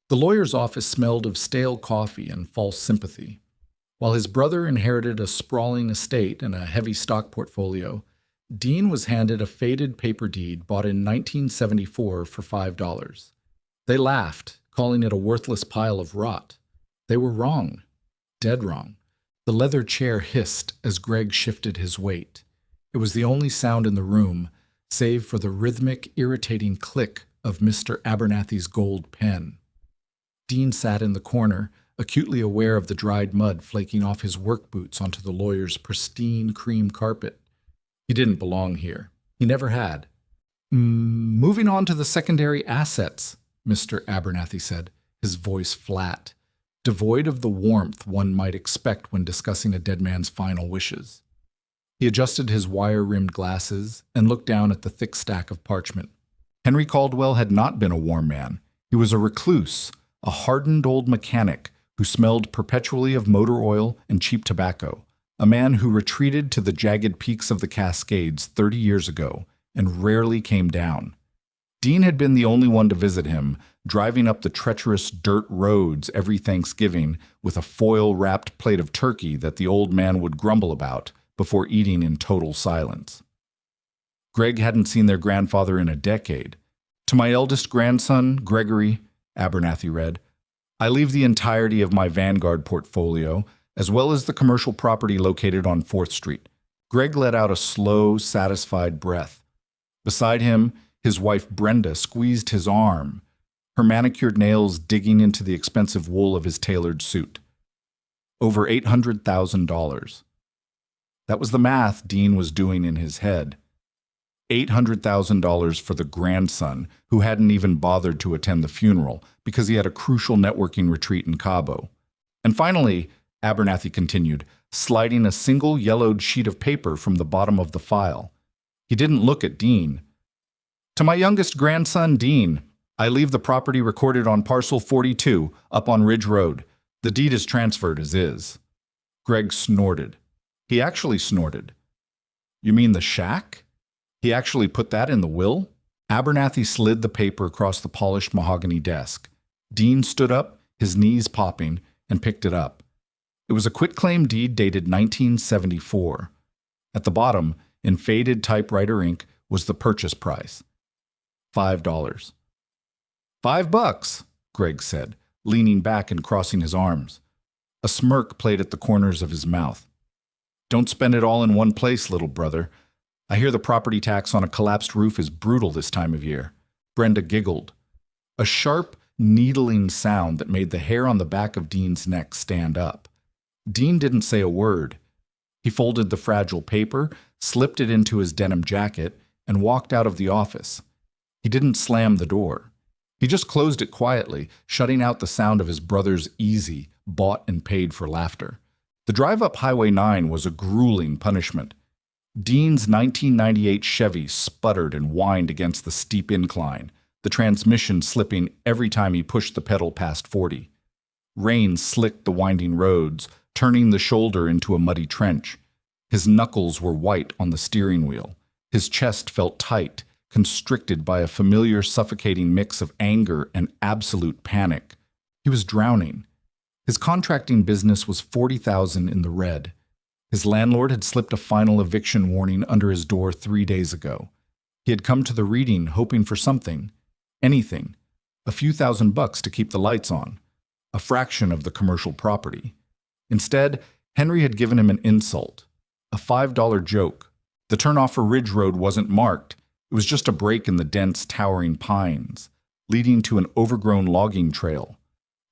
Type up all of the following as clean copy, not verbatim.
The lawyer's office smelled of stale coffee and false sympathy. While his brother inherited a sprawling estate and a heavy stock portfolio, Dean was handed a faded paper deed bought in 1974 for $5. They laughed, calling it a worthless pile of rot. They were wrong. Dead wrong. The leather chair hissed as Greg shifted his weight. It was the only sound in the room, save for the rhythmic, irritating click of Mr. Abernathy's gold pen. Dean sat in the corner, acutely aware of the dried mud flaking off his work boots onto the lawyer's pristine cream carpet. He didn't belong here. He never had. Moving on to the secondary assets, Mr. Abernathy said, his voice flat, devoid of the warmth one might expect when discussing a dead man's final wishes. He adjusted his wire-rimmed glasses and looked down at the thick stack of parchment. Henry Caldwell had not been a warm man. He was a recluse, a hardened old mechanic who smelled perpetually of motor oil and cheap tobacco, a man who retreated to the jagged peaks of the Cascades 30 years ago and rarely came down. Dean had been the only one to visit him, driving up the treacherous dirt roads every Thanksgiving with a foil-wrapped plate of turkey that the old man would grumble about before eating in total silence. Greg hadn't seen their grandfather in a decade. To my eldest grandson, Gregory, Abernathy read, I leave the entirety of my Vanguard portfolio, as well as the commercial property located on 4th Street. Greg let out a slow, satisfied breath. Beside him, his wife Brenda squeezed his arm, her manicured nails digging into the expensive wool of his tailored suit. Over $800,000. That was the math Dean was doing in his head. $800,000 for the grandson who hadn't even bothered to attend the funeral because he had a crucial networking retreat in Cabo. And finally, Abernathy continued, sliding a single yellowed sheet of paper from the bottom of the file. He didn't look at Dean. To my youngest grandson, Dean, I leave the property recorded on parcel 42 up on Ridge Road. The deed is transferred as is. Greg snorted. He actually snorted. You mean the shack? He actually put that in the will? Abernathy slid the paper across the polished mahogany desk. Dean stood up, his knees popping, and picked it up. It was a quitclaim deed dated 1974. At the bottom, in faded typewriter ink, was the purchase price. $5. $5, Greg said, leaning back and crossing his arms. A smirk played at the corners of his mouth. Don't spend it all in one place, little brother. I hear the property tax on a collapsed roof is brutal this time of year. Brenda giggled. A sharp, needling sound that made the hair on the back of Dean's neck stand up. Dean didn't say a word. He folded the fragile paper, slipped it into his denim jacket, and walked out of the office. He didn't slam the door. He just closed it quietly, shutting out the sound of his brother's easy, bought and paid for laughter. The drive up Highway 9 was a grueling punishment. Dean's 1998 Chevy sputtered and whined against the steep incline, the transmission slipping every time he pushed the pedal past 40. Rain slicked the winding roads, turning the shoulder into a muddy trench. His knuckles were white on the steering wheel. His chest felt tight, constricted by a familiar suffocating mix of anger and absolute panic. He was drowning. His contracting business was $40,000 in the red. His landlord had slipped a final eviction warning under his door 3 days ago. He had come to the reading hoping for something, anything, a few $1,000 to keep the lights on, a fraction of the commercial property. Instead, Henry had given him an insult, a $5 joke. The turnoff for Ridge Road wasn't marked. It was just a break in the dense, towering pines, leading to an overgrown logging trail.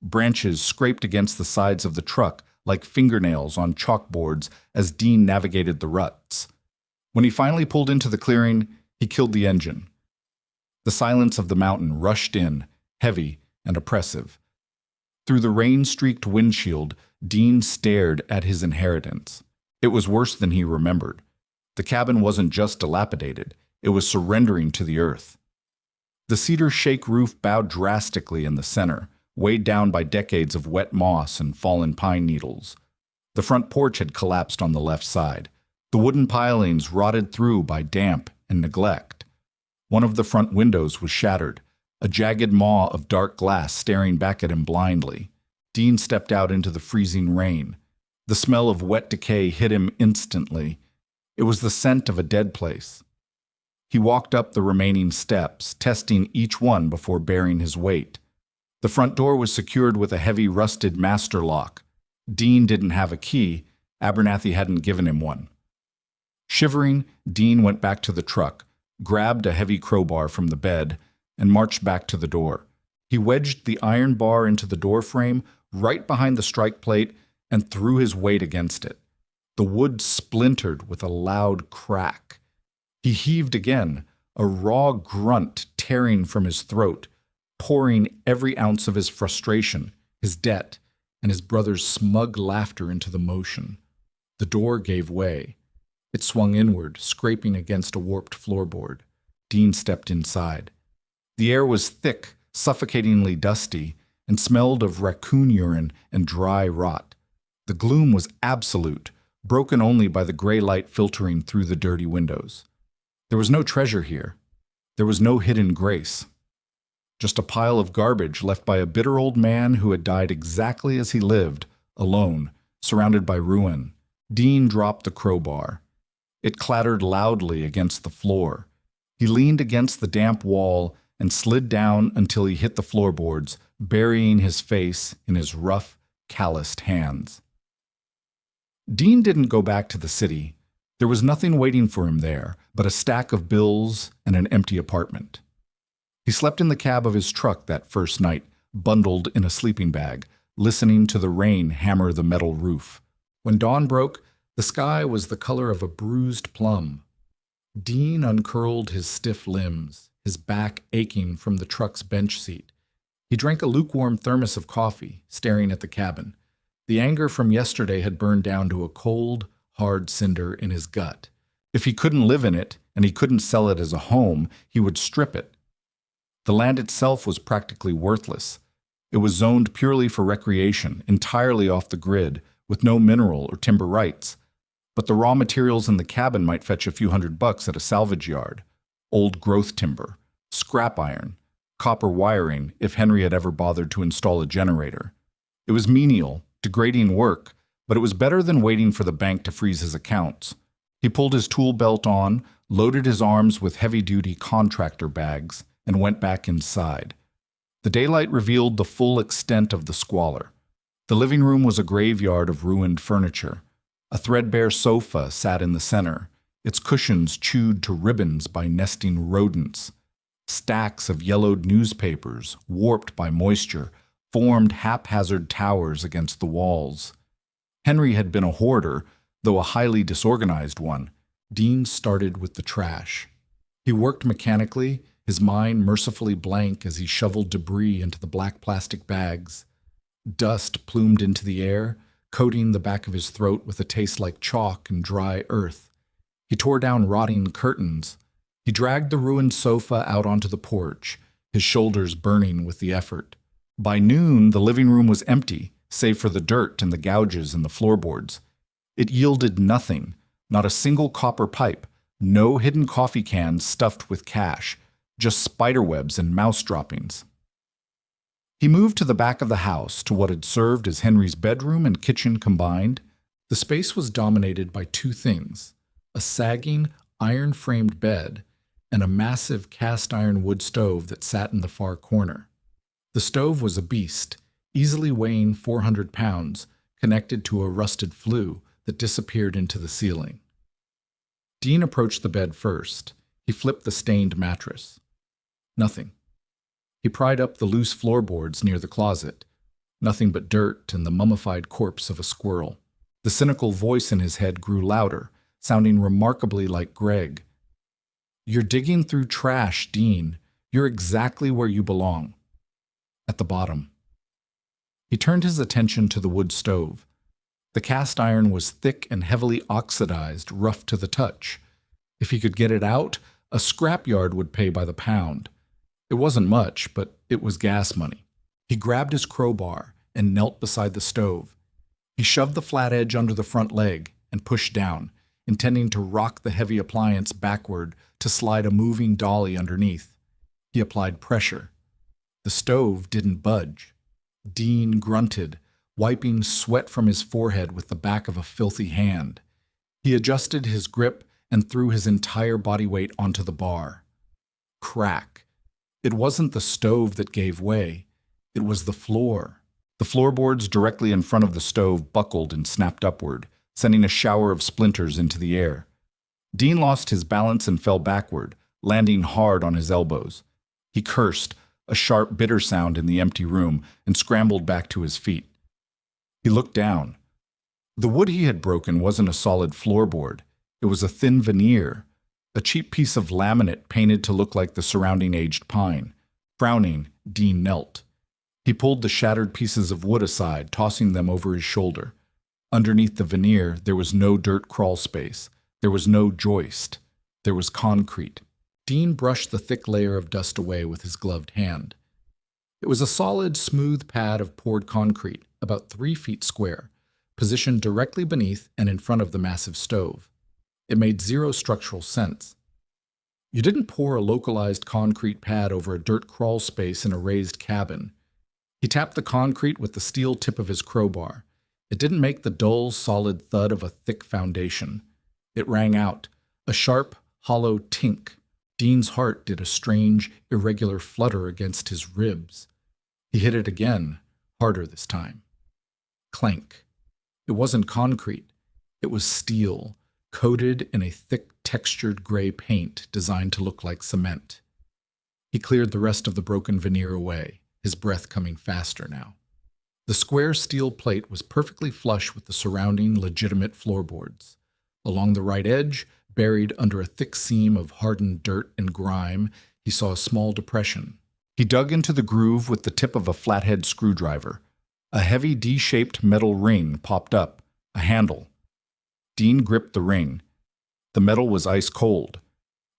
Branches scraped against the sides of the truck like fingernails on chalkboards as Dean navigated the ruts. When he finally pulled into the clearing, he killed the engine. The silence of the mountain rushed in, heavy and oppressive. Through the rain-streaked windshield, Dean stared at his inheritance. It was worse than he remembered. The cabin wasn't just dilapidated, it was surrendering to the earth. The cedar shake roof bowed drastically in the center, weighed down by decades of wet moss and fallen pine needles. The front porch had collapsed on the left side. The wooden pilings rotted through by damp and neglect. One of the front windows was shattered, a jagged maw of dark glass staring back at him blindly. Dean stepped out into the freezing rain. The smell of wet decay hit him instantly. It was the scent of a dead place. He walked up the remaining steps, testing each one before bearing his weight. The front door was secured with a heavy rusted master lock. Dean didn't have a key. Abernathy hadn't given him one. Shivering, Dean went back to the truck, grabbed a heavy crowbar from the bed, and marched back to the door. He wedged the iron bar into the door frame, right behind the strike plate, and threw his weight against it. The wood splintered with a loud crack. He heaved again, a raw grunt tearing from his throat, pouring every ounce of his frustration, his debt, and his brother's smug laughter into the motion. The door gave way. It swung inward, scraping against a warped floorboard. Dean stepped inside. The air was thick, suffocatingly dusty, and smelled of raccoon urine and dry rot. The gloom was absolute, broken only by the gray light filtering through the dirty windows. There was no treasure here. There was no hidden grace. Just a pile of garbage left by a bitter old man who had died exactly as he lived, alone, surrounded by ruin. Dean dropped the crowbar. It clattered loudly against the floor. He leaned against the damp wall and slid down until he hit the floorboards, burying his face in his rough, calloused hands. Dean didn't go back to the city. There was nothing waiting for him there but a stack of bills and an empty apartment. He slept in the cab of his truck that first night, bundled in a sleeping bag, listening to the rain hammer the metal roof. When dawn broke, the sky was the color of a bruised plum. Dean uncurled his stiff limbs, his back aching from the truck's bench seat. He drank a lukewarm thermos of coffee, staring at the cabin. The anger from yesterday had burned down to a cold, hard cinder in his gut. If he couldn't live in it, and he couldn't sell it as a home, he would strip it. The land itself was practically worthless. It was zoned purely for recreation, entirely off the grid, with no mineral or timber rights. But the raw materials in the cabin might fetch a few $100 at a salvage yard. Old growth timber, scrap iron, copper wiring if Henry had ever bothered to install a generator. It was menial, degrading work, but it was better than waiting for the bank to freeze his accounts. He pulled his tool belt on, loaded his arms with heavy-duty contractor bags, and went back inside. The daylight revealed the full extent of the squalor. The living room was a graveyard of ruined furniture. A threadbare sofa sat in the center, its cushions chewed to ribbons by nesting rodents. Stacks of yellowed newspapers, warped by moisture, formed haphazard towers against the walls. Henry had been a hoarder, though a highly disorganized one. Dean started with the trash. He worked mechanically, his mind mercifully blank as he shoveled debris into the black plastic bags. Dust plumed into the air, coating the back of his throat with a taste like chalk and dry earth. He tore down rotting curtains. He dragged the ruined sofa out onto the porch, his shoulders burning with the effort. By noon, the living room was empty, save for the dirt and the gouges in the floorboards. It yielded nothing, not a single copper pipe, no hidden coffee cans stuffed with cash, just spiderwebs and mouse droppings. He moved to the back of the house, to what had served as Henry's bedroom and kitchen combined. The space was dominated by two things: a sagging, iron-framed bed and a massive cast-iron wood stove that sat in the far corner. The stove was a beast, easily weighing 400 pounds, connected to a rusted flue that disappeared into the ceiling. Dean approached the bed first. He flipped the stained mattress. Nothing. He pried up the loose floorboards near the closet. Nothing but dirt and the mummified corpse of a squirrel. The cynical voice in his head grew louder, sounding remarkably like Greg. "You're digging through trash, Dean. You're exactly where you belong. At the bottom." He turned his attention to the wood stove. The cast iron was thick and heavily oxidized, rough to the touch. If he could get it out, a scrapyard would pay by the pound. It wasn't much, but it was gas money. He grabbed his crowbar and knelt beside the stove. He shoved the flat edge under the front leg and pushed down, intending to rock the heavy appliance backward to slide a moving dolly underneath. He applied pressure. The stove didn't budge. Dean grunted, wiping sweat from his forehead with the back of a filthy hand. He adjusted his grip and threw his entire body weight onto the bar. Crack. It wasn't the stove that gave way. It was the floor. The floorboards directly in front of the stove buckled and snapped upward, sending a shower of splinters into the air. Dean lost his balance and fell backward, landing hard on his elbows. He cursed, a sharp, bitter sound in the empty room, and scrambled back to his feet. He looked down. The wood he had broken wasn't a solid floorboard. It was a thin veneer, a cheap piece of laminate painted to look like the surrounding aged pine. Frowning, Dean knelt. He pulled the shattered pieces of wood aside, tossing them over his shoulder. Underneath the veneer, there was no dirt crawl space. There was no joist. There was concrete. Dean brushed the thick layer of dust away with his gloved hand. It was a solid, smooth pad of poured concrete, about 3 feet square, positioned directly beneath and in front of the massive stove. It made zero structural sense. You didn't pour a localized concrete pad over a dirt crawl space in a raised cabin. He tapped the concrete with the steel tip of his crowbar. It didn't make the dull, solid thud of a thick foundation. It rang out, a sharp, hollow tink. Dean's heart did a strange, irregular flutter against his ribs. He hit it again, harder this time. Clank. It wasn't concrete. It was steel, coated in a thick, textured gray paint designed to look like cement. He cleared the rest of the broken veneer away, his breath coming faster now. The square steel plate was perfectly flush with the surrounding legitimate floorboards. Along the right edge, buried under a thick seam of hardened dirt and grime, he saw a small depression. He dug into the groove with the tip of a flathead screwdriver. A heavy D-shaped metal ring popped up, a handle. Dean gripped the ring. The metal was ice cold.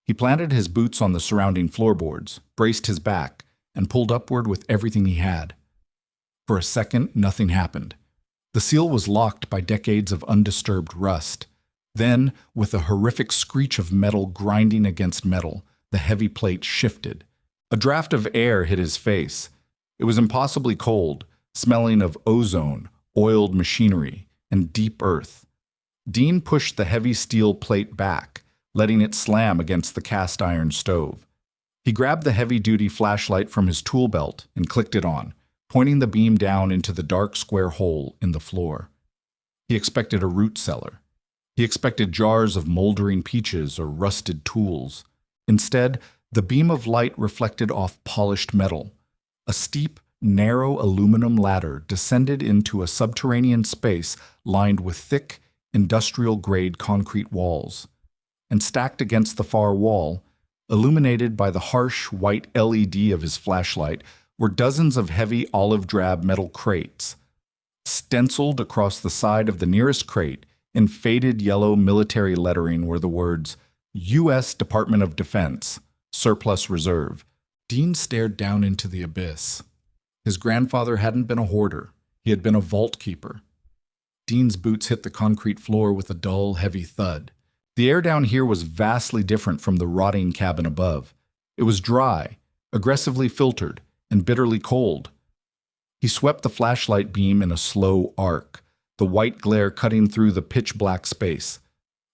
He planted his boots on the surrounding floorboards, braced his back, and pulled upward with everything he had. For a second, nothing happened. The seal was locked by decades of undisturbed rust. Then, with a horrific screech of metal grinding against metal, the heavy plate shifted. A draft of air hit his face. It was impossibly cold, smelling of ozone, oiled machinery, and deep earth. Dean pushed the heavy steel plate back, letting it slam against the cast iron stove. He grabbed the heavy-duty flashlight from his tool belt and clicked it on, pointing the beam down into the dark square hole in the floor. He expected a root cellar. He expected jars of moldering peaches or rusted tools. Instead, the beam of light reflected off polished metal. A steep, narrow aluminum ladder descended into a subterranean space lined with thick, industrial-grade concrete walls. And stacked against the far wall, illuminated by the harsh white LED of his flashlight, were dozens of heavy olive-drab metal crates. Stenciled across the side of the nearest crate, in faded yellow military lettering, were the words, U.S. Department of Defense, Surplus Reserve. Dean stared down into the abyss. His grandfather hadn't been a hoarder. He had been a vault keeper. Dean's boots hit the concrete floor with a dull, heavy thud. The air down here was vastly different from the rotting cabin above. It was dry, aggressively filtered, and bitterly cold. He swept the flashlight beam in a slow arc, the white glare cutting through the pitch-black space.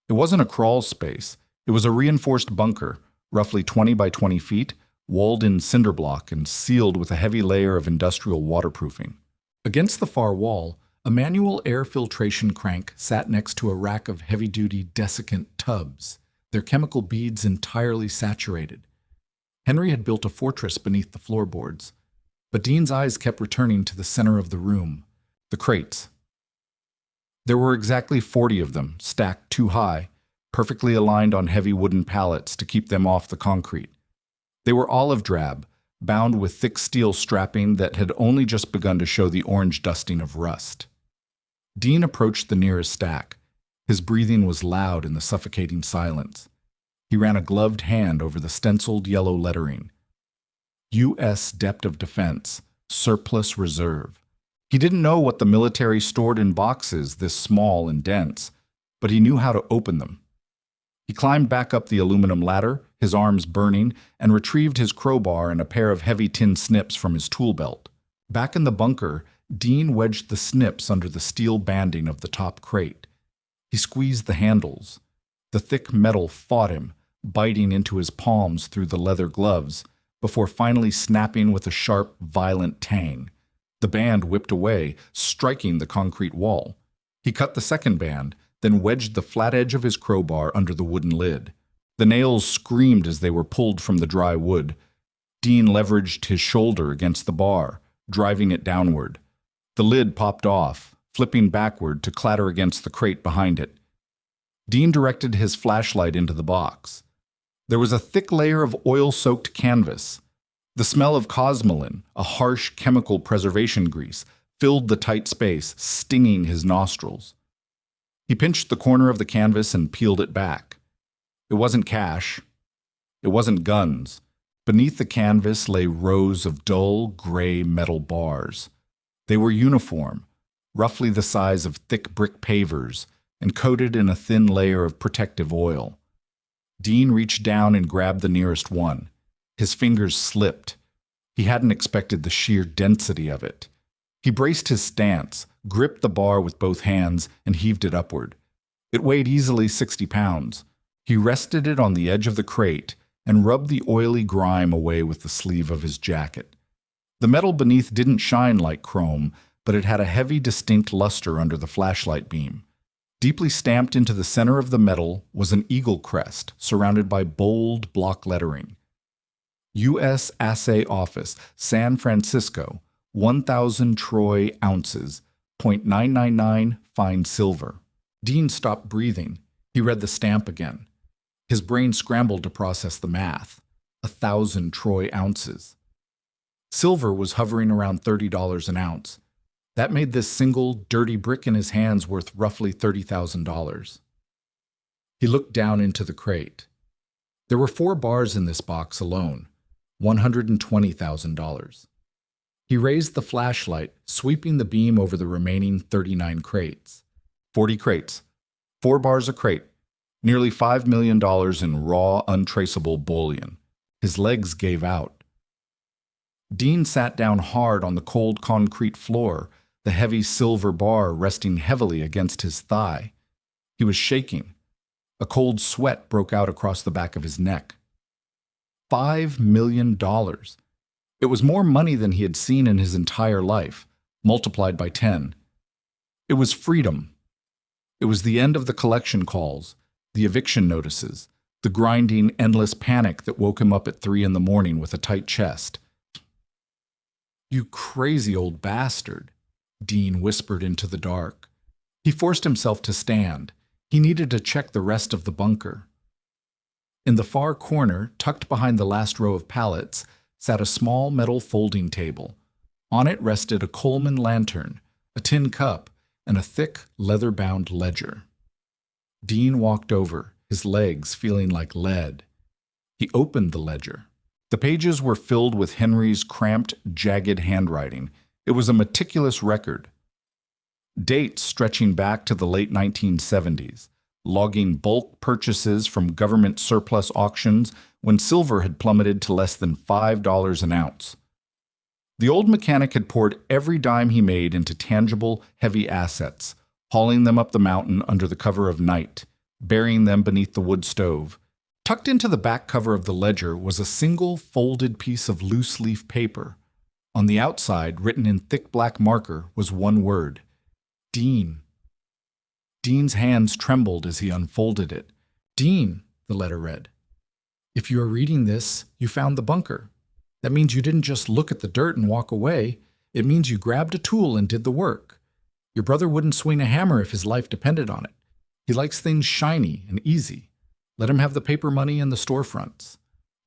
It wasn't a crawl space. It was a reinforced bunker, roughly 20 by 20 feet, walled in cinder block and sealed with a heavy layer of industrial waterproofing. Against the far wall, a manual air filtration crank sat next to a rack of heavy-duty desiccant tubs, their chemical beads entirely saturated. Henry had built a fortress beneath the floorboards, but Dean's eyes kept returning to the center of the room, the crates. There were exactly 40 of them, stacked too high, perfectly aligned on heavy wooden pallets to keep them off the concrete. They were olive drab, bound with thick steel strapping that had only just begun to show the orange dusting of rust. Dean approached the nearest stack. His breathing was loud in the suffocating silence. He ran a gloved hand over the stenciled yellow lettering. U.S. Depth of Defense, Surplus Reserve. He didn't know what the military stored in boxes this small and dense, but he knew how to open them. He climbed back up the aluminum ladder, his arms burning, and retrieved his crowbar and a pair of heavy tin snips from his tool belt. Back in the bunker, Dean wedged the snips under the steel banding of the top crate. He squeezed the handles. The thick metal fought him, biting into his palms through the leather gloves, before finally snapping with a sharp, violent tang. The band whipped away, striking the concrete wall. He cut the second band, then wedged the flat edge of his crowbar under the wooden lid. The nails screamed as they were pulled from the dry wood. Dean leveraged his shoulder against the bar, driving it downward. The lid popped off, flipping backward to clatter against the crate behind it. Dean directed his flashlight into the box. There was a thick layer of oil-soaked canvas. The smell of cosmoline, a harsh chemical preservation grease, filled the tight space, stinging his nostrils. He pinched the corner of the canvas and peeled it back. It wasn't cash. It wasn't guns. Beneath the canvas lay rows of dull, gray metal bars. They were uniform, roughly the size of thick brick pavers, and coated in a thin layer of protective oil. Dean reached down and grabbed the nearest one. His fingers slipped. He hadn't expected the sheer density of it. He braced his stance, gripped the bar with both hands, and heaved it upward. It weighed easily 60 pounds. He rested it on the edge of the crate and rubbed the oily grime away with the sleeve of his jacket. The metal beneath didn't shine like chrome, but it had a heavy, distinct luster under the flashlight beam. Deeply stamped into the center of the metal was an eagle crest surrounded by bold block lettering. U.S. Assay Office, San Francisco, 1,000 troy ounces, .999 fine silver. Dean stopped breathing. He read the stamp again. His brain scrambled to process the math. 1,000 troy ounces. Silver was hovering around $30 an ounce. That made this single, dirty brick in his hands worth roughly $30,000. He looked down into the crate. There were 4 bars in this box alone, $120,000. He raised the flashlight, sweeping the beam over the remaining 39 crates. 40 crates, 4 bars a crate, nearly $5 million in raw, untraceable bullion. His legs gave out. Dean sat down hard on the cold concrete floor, the heavy silver bar resting heavily against his thigh. He was shaking. A cold sweat broke out across the back of his neck. $5 million. It was more money than he had seen in his entire life, multiplied by 10. It was freedom. It was the end of the collection calls, the eviction notices, the grinding, endless panic that woke him up at 3 a.m. with a tight chest. "You crazy old bastard," Dean whispered into the dark. He forced himself to stand. He needed to check the rest of the bunker. In the far corner, tucked behind the last row of pallets, sat a small metal folding table. On it rested a Coleman lantern, a tin cup, and a thick, leather-bound ledger. Dean walked over, his legs feeling like lead. He opened the ledger. The pages were filled with Henry's cramped, jagged handwriting. It was a meticulous record. Dates stretching back to the late 1970s, logging bulk purchases from government surplus auctions when silver had plummeted to less than $5 an ounce. The old mechanic had poured every dime he made into tangible, heavy assets, hauling them up the mountain under the cover of night, burying them beneath the wood stove. Tucked into the back cover of the ledger was a single folded piece of loose-leaf paper. On the outside, written in thick black marker, was one word: Dean. Dean's hands trembled as he unfolded it. "Dean," the letter read, "if you are reading this, you found the bunker. That means you didn't just look at the dirt and walk away. It means you grabbed a tool and did the work. Your brother wouldn't swing a hammer if his life depended on it. He likes things shiny and easy. Let him have the paper money and the storefronts.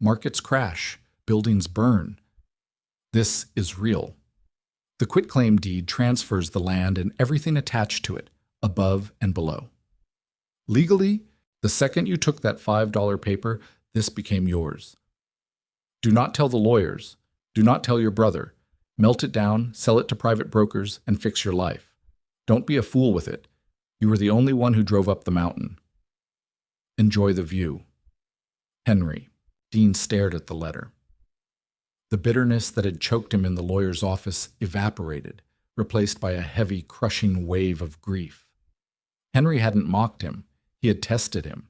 Markets crash. Buildings burn. This is real. The quitclaim deed transfers the land and everything attached to it, above and below. Legally, the second you took that $5 paper, this became yours. Do not tell the lawyers. Do not tell your brother. Melt it down, sell it to private brokers, and fix your life. Don't be a fool with it. You were the only one who drove up the mountain. Enjoy the view. Henry." Dean stared at the letter. The bitterness that had choked him in the lawyer's office evaporated, replaced by a heavy, crushing wave of grief. Henry hadn't mocked him. He had tested him.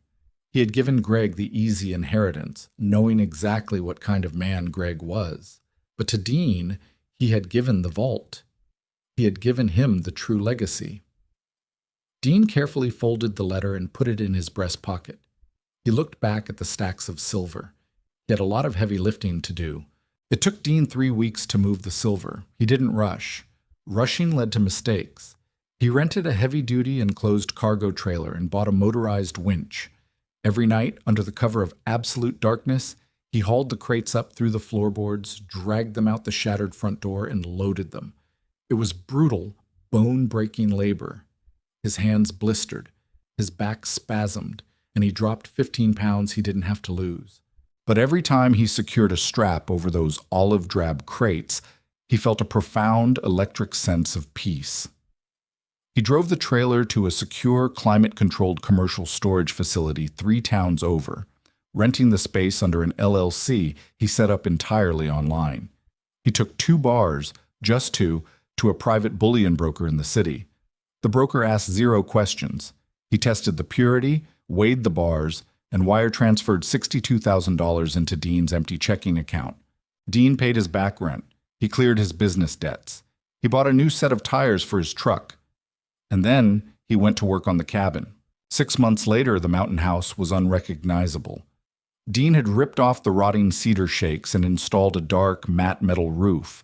He had given Greg the easy inheritance, knowing exactly what kind of man Greg was. But to Dean, he had given the vault. He had given him the true legacy. Dean carefully folded the letter and put it in his breast pocket. He looked back at the stacks of silver. He had a lot of heavy lifting to do. It took Dean 3 weeks to move the silver. He didn't rush. Rushing led to mistakes. He rented a heavy-duty enclosed cargo trailer and bought a motorized winch. Every night, under the cover of absolute darkness, he hauled the crates up through the floorboards, dragged them out the shattered front door, and loaded them. It was brutal, bone-breaking labor. His hands blistered, his back spasmed, and he dropped 15 pounds he didn't have to lose. But every time he secured a strap over those olive-drab crates, he felt a profound electric sense of peace. He drove the trailer to a secure, climate-controlled commercial storage facility 3 towns over. Renting the space under an LLC he set up entirely online. He took 2 bars, just 2, to a private bullion broker in the city. The broker asked 0 questions. He tested the purity, weighed the bars, and wire transferred $62,000 into Dean's empty checking account. Dean paid his back rent. He cleared his business debts. He bought a new set of tires for his truck. And then he went to work on the cabin. 6 months later, the mountain house was unrecognizable. Dean had ripped off the rotting cedar shakes and installed a dark, matte metal roof.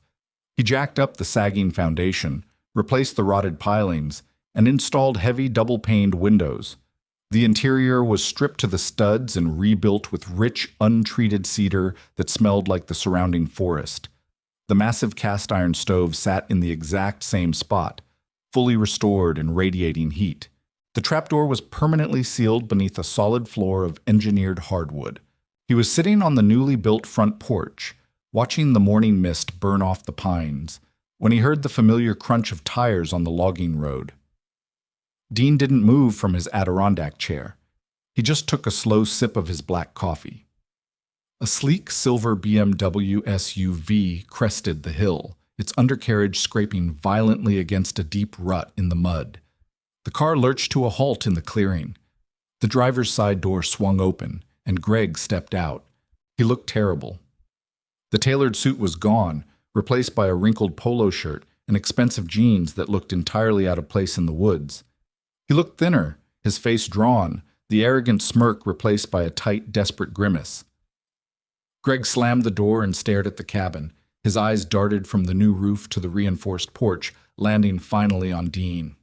He jacked up the sagging foundation, replaced the rotted pilings, and installed heavy double-paned windows. The interior was stripped to the studs and rebuilt with rich, untreated cedar that smelled like the surrounding forest. The massive cast-iron stove sat in the exact same spot, fully restored and radiating heat. The trapdoor was permanently sealed beneath a solid floor of engineered hardwood. He was sitting on the newly built front porch, watching the morning mist burn off the pines, when he heard the familiar crunch of tires on the logging road. Dean didn't move from his Adirondack chair. He just took a slow sip of his black coffee. A sleek silver BMW SUV crested the hill, its undercarriage scraping violently against a deep rut in the mud. The car lurched to a halt in the clearing. The driver's side door swung open, and Greg stepped out. He looked terrible. The tailored suit was gone, replaced by a wrinkled polo shirt and expensive jeans that looked entirely out of place in the woods. He looked thinner, his face drawn, the arrogant smirk replaced by a tight, desperate grimace. Greg slammed the door and stared at the cabin. His eyes darted from the new roof to the reinforced porch, landing finally on Dean.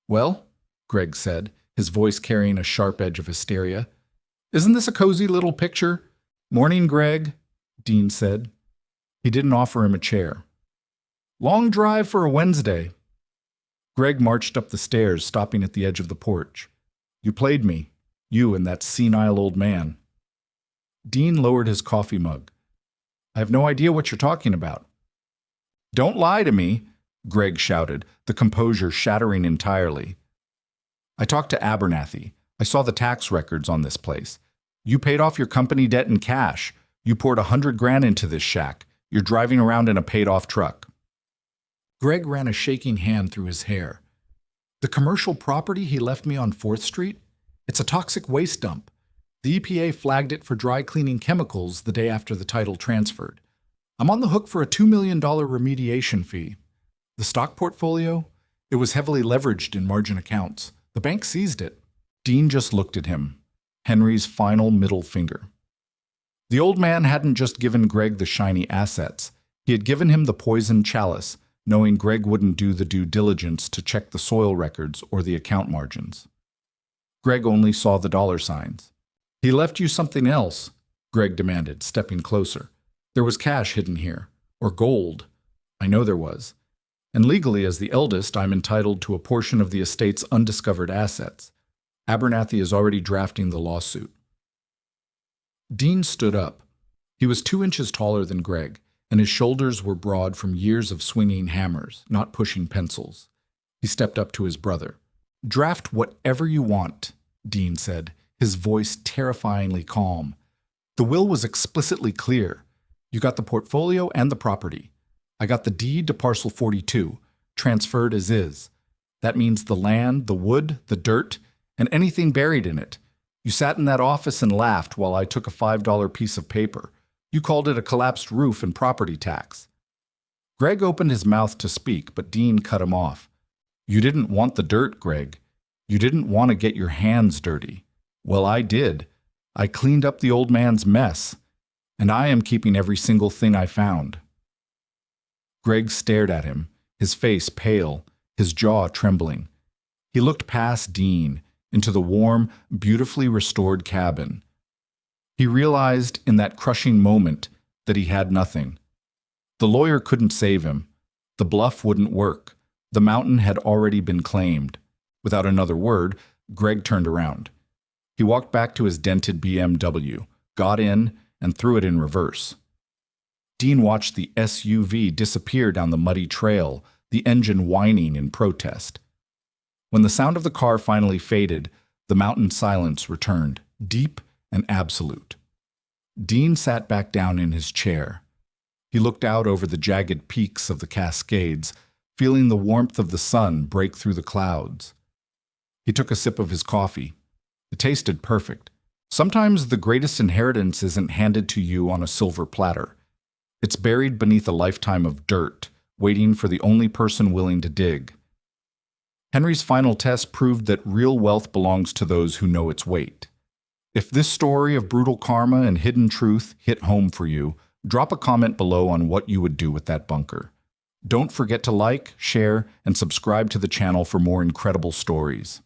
"Well," Greg said, his voice carrying a sharp edge of hysteria. "Isn't this a cozy little picture?" "Morning, Greg," Dean said. He didn't offer him a chair. "Long drive for a Wednesday." Greg marched up the stairs, stopping at the edge of the porch. "You played me, you and that senile old man." Dean lowered his coffee mug. "I have no idea what you're talking about." "Don't lie to me," Greg shouted, the composure shattering entirely. "I talked to Abernathy. I saw the tax records on this place. You paid off your company debt in cash. You poured $100,000 into this shack. You're driving around in a paid-off truck." Greg ran a shaking hand through his hair. "The commercial property he left me on 4th Street? It's a toxic waste dump. The EPA flagged it for dry cleaning chemicals the day after the title transferred. I'm on the hook for a $2 million remediation fee. The stock portfolio? It was heavily leveraged in margin accounts. The bank seized it." Dean just looked at him, Henry's final middle finger. The old man hadn't just given Greg the shiny assets. He had given him the poisoned chalice, knowing Greg wouldn't do the due diligence to check the soil records or the account margins. Greg only saw the dollar signs. "He left you something else," Greg demanded, stepping closer. "There was cash hidden here. Or gold. I know there was. And legally, as the eldest, I'm entitled to a portion of the estate's undiscovered assets. Abernathy is already drafting the lawsuit." Dean stood up. He was 2 inches taller than Greg, and his shoulders were broad from years of swinging hammers, not pushing pencils. He stepped up to his brother. "Draft whatever you want," Dean said, his voice terrifyingly calm. The will was explicitly clear. You got the portfolio and the property. I got the deed to parcel 42, transferred as is. That means the land, the wood, the dirt, and anything buried in it. You sat in that office and laughed while I took a $5 piece of paper. You called it a collapsed roof and property tax. Greg opened his mouth to speak, but Dean cut him off. You didn't want the dirt, Greg. You didn't want to get your hands dirty. Well, I did. I cleaned up the old man's mess, and I am keeping every single thing I found. Greg stared at him, his face pale, his jaw trembling. He looked past Dean, into the warm, beautifully restored cabin. He realized in that crushing moment that he had nothing. The lawyer couldn't save him. The bluff wouldn't work. The mountain had already been claimed. Without another word, Greg turned around. He walked back to his dented BMW, got in, and threw it in reverse. Dean watched the SUV disappear down the muddy trail, the engine whining in protest. When the sound of the car finally faded, the mountain silence returned, deep and absolute. Dean sat back down in his chair. He looked out over the jagged peaks of the Cascades, feeling the warmth of the sun break through the clouds. He took a sip of his coffee. It tasted perfect. Sometimes the greatest inheritance isn't handed to you on a silver platter. It's buried beneath a lifetime of dirt, waiting for the only person willing to dig. Henry's final test proved that real wealth belongs to those who know its weight. If this story of brutal karma and hidden truth hit home for you, drop a comment below on what you would do with that bunker. Don't forget to like, share, and subscribe to the channel for more incredible stories.